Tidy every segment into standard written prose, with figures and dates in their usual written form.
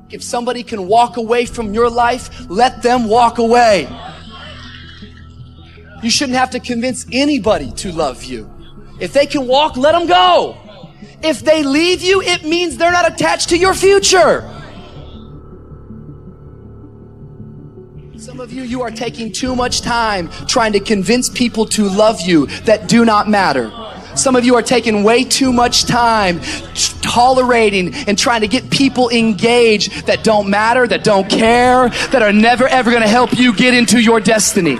If somebody can walk away from your life, let them walk away. You shouldn't have to convince anybody to love you. If they can walk, let them go. If they leave you, it means they're not attached to your future. Some of you, you are taking too much time trying to convince people to love you that do not matter. Some of you are taking way too much time tolerating and trying to get people engaged that don't matter, that don't care, that are never ever going to help you get into your destiny.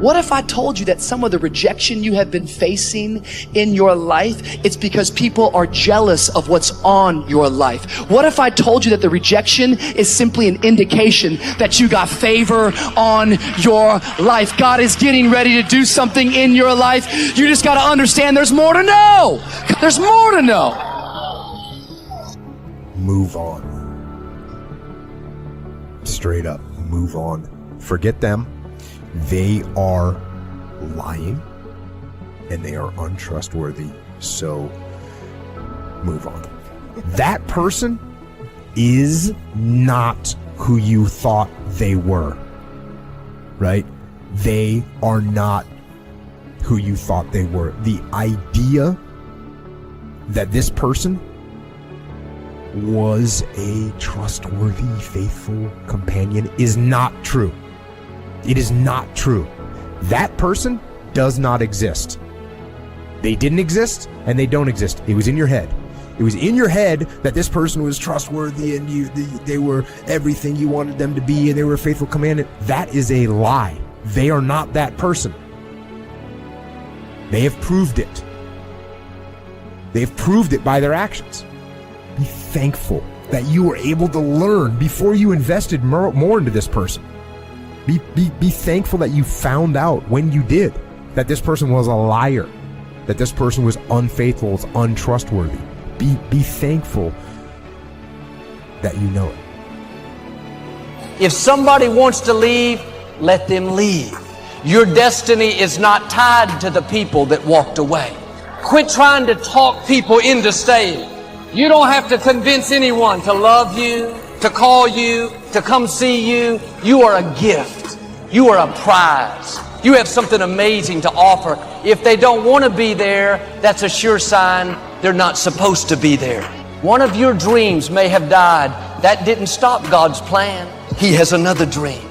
What if I told you that some of the rejection you have been facing in your life, it's because people are jealous of what's on your life? What if I told you that the rejection is simply an indication that you got favor on your life? God is getting ready to do something in your life. You just got to understand there's more to know. There's more to know. Move on. Straight up, move on. Forget them. They are lying and they are untrustworthy, so move on. That person is not who you thought they were, right? They are not who you thought they were. The idea that this person was a trustworthy, faithful companion is not true. It is not true. That person does not exist. They didn't exist and they don't exist. It was in your head. It was in your head that this person was trustworthy and they were everything you wanted them to be and they were a faithful companion. That is a lie. They are not that person. They have proved it. They have proved it by their actions. Be thankful that you were able to learn before you invested more into this person. Be thankful that you found out when you did that this person was a liar, that this person was unfaithful, was untrustworthy. Be thankful that you know it. If somebody wants to leave, let them leave. Your destiny is not tied to the people that walked away. Quit trying to talk people into staying. You don't have to convince anyone to love you, to call you, to come see you. You are a gift. You are a prize. You have something amazing to offer. If they don't want to be there, that's a sure sign they're not supposed to be there. One of your dreams may have died. That didn't stop God's plan. He has another dream.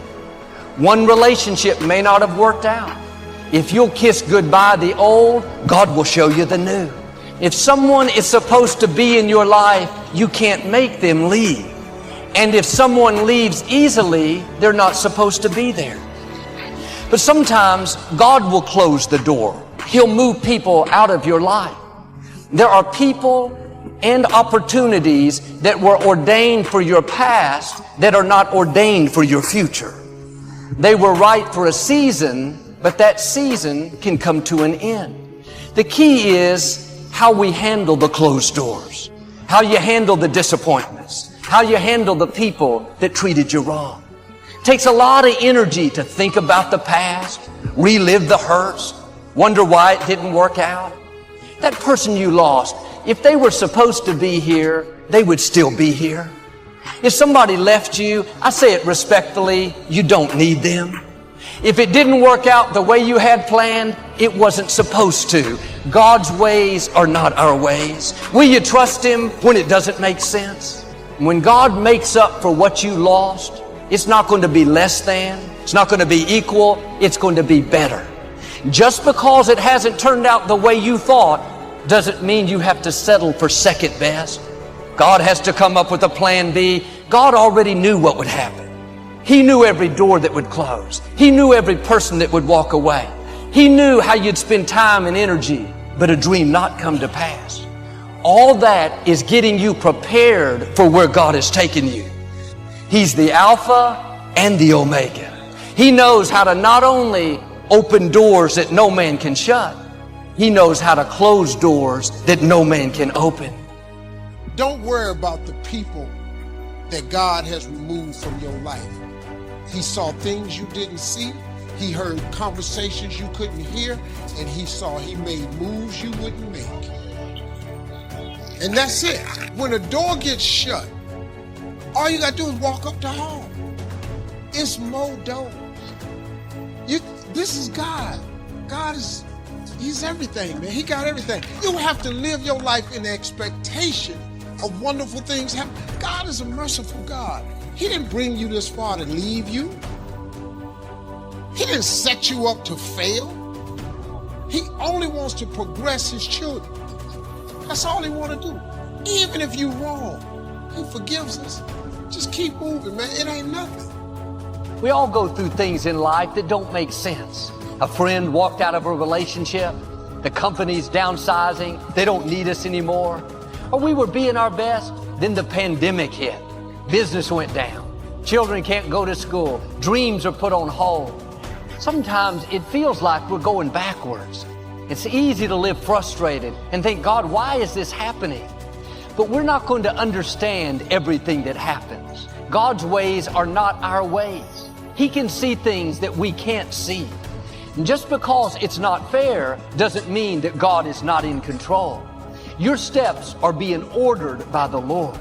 One relationship may not have worked out. If you'll kiss goodbye the old, God will show you the new. If someone is supposed to be in your life, you can't make them leave. And if someone leaves easily, they're not supposed to be there. But sometimes God will close the door. He'll move people out of your life. There are people and opportunities that were ordained for your past that are not ordained for your future. They were right for a season, but that season can come to an end. The key is how we handle the closed doors, how you handle the disappointments, how you handle the people that treated you wrong. It takes a lot of energy to think about the past, relive the hurts, wonder why it didn't work out. That person you lost, if they were supposed to be here, they would still be here. If somebody left you, I say it respectfully, you don't need them. If it didn't work out the way you had planned, it wasn't supposed to. God's ways are not our ways. Will you trust Him when it doesn't make sense? When God makes up for what you lost, it's not going to be less than, it's not going to be equal, it's going to be better. Just because it hasn't turned out the way you thought doesn't mean you have to settle for second best. God has to come up with a plan B. God already knew what would happen. He knew every door that would close. He knew every person that would walk away. He knew how you'd spend time and energy, but a dream not come to pass. All that is getting you prepared for where God has taken you. He's the Alpha and the Omega. He knows how to not only open doors that no man can shut, He knows how to close doors that no man can open. Don't worry about the people that God has removed from your life. He saw things you didn't see. He heard conversations you couldn't hear. And He made moves you wouldn't make. And that's it. When a door gets shut, all you got to do is walk up the hall. It's more doors. This is God. God is, He's everything, man. He got everything. You have to live your life in the expectation of wonderful things happening. God is a merciful God. He didn't bring you this far to leave you. He didn't set you up to fail. He only wants to progress His children. That's all He wants to do. Even if you're wrong, He forgives us. Just keep moving, man. It ain't nothing. We all go through things in life that don't make sense. A friend walked out of a relationship. The company's downsizing. They don't need us anymore. Or we were being our best. Then the pandemic hit. Business went down. Children can't go to school. Dreams are put on hold. Sometimes it feels like we're going backwards. It's easy to live frustrated and think, God, why is this happening? But we're not going to understand everything that happens. God's ways are not our ways. He can see things that we can't see. And just because it's not fair doesn't mean that God is not in control. Your steps are being ordered by the Lord.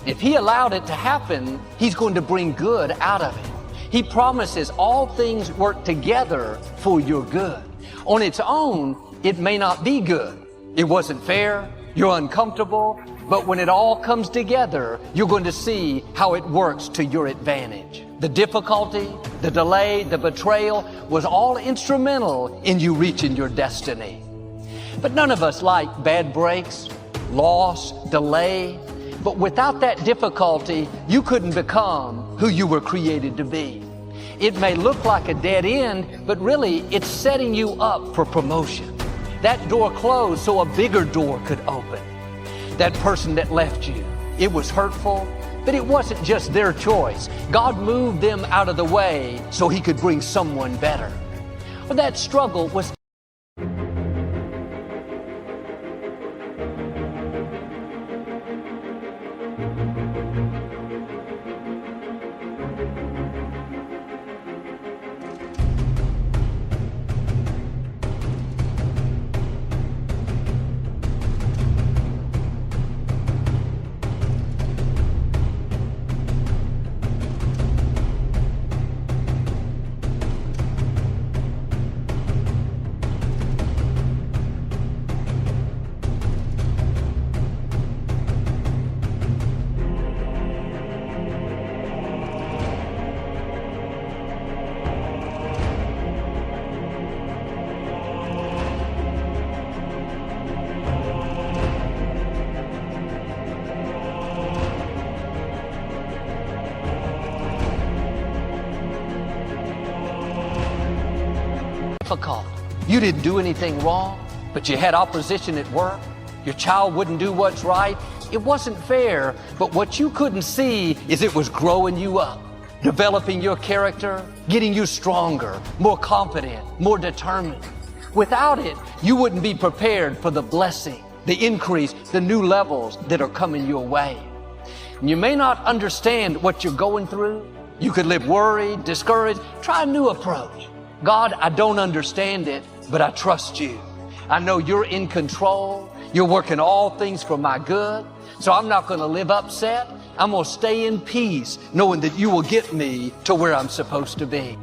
If He allowed it to happen, He's going to bring good out of it. He promises all things work together for your good. On its own, it may not be good. It wasn't fair. You're uncomfortable. But when it all comes together, you're going to see how it works to your advantage. The difficulty, the delay, the betrayal was all instrumental in you reaching your destiny. But none of us like bad breaks, loss, delay. But without that difficulty, you couldn't become who you were created to be. It may look like a dead end, but really it's setting you up for promotion. That door closed so a bigger door could open. That person that left you, it was hurtful, but it wasn't just their choice. God moved them out of the way so He could bring someone better. But that struggle was difficult. You didn't do anything wrong, but you had opposition at work. Your child wouldn't do what's right. It wasn't fair, but what you couldn't see is it was growing you up, developing your character, getting you stronger, more confident, more determined. Without it, you wouldn't be prepared for the blessing, the increase, the new levels that are coming your way. And you may not understand what you're going through. You could live worried, discouraged. Try a new approach. God, I don't understand it, but I trust you. I know you're in control. You're working all things for my good. So I'm not going to live upset. I'm going to stay in peace, knowing that you will get me to where I'm supposed to be.